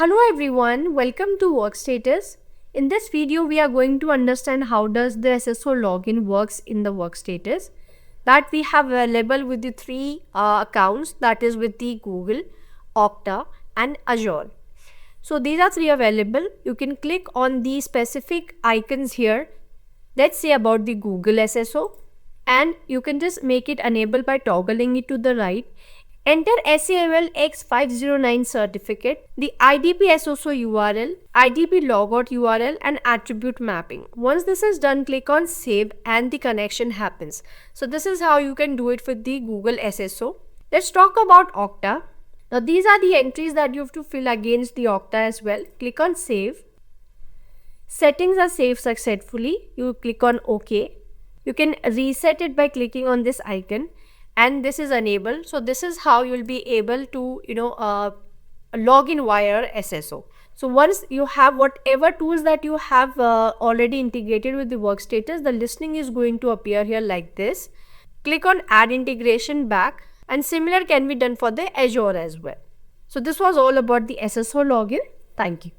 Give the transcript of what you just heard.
Hello everyone, welcome to Workstatus. In this video, we are going to understand how does the SSO login works in the Workstatus that we have available with the three accounts, that is with the Google, Okta and Azure. So these are three available. You can click on the specific icons here. Let's say about the Google SSO, and you can just make it enable by toggling it to the right. Enter SAML X509 certificate, the IdP SSO URL, IdP Logout URL and attribute mapping. Once this is done, click on save and the connection happens. So this is how you can do it with the Google SSO. Let's talk about Okta. Now these are the entries that you have to fill against the Okta as well. Click on save. Settings are saved successfully. You click on OK. You can reset it by clicking on this icon. And this is enabled. So this is how you will be able to log in via SSO. So once you have whatever tools that you have already integrated with the Workstatus, the listing is going to appear here like this. Click on add integration back, and similar can be done for the Azure as well. So this was all about the SSO login. Thank you.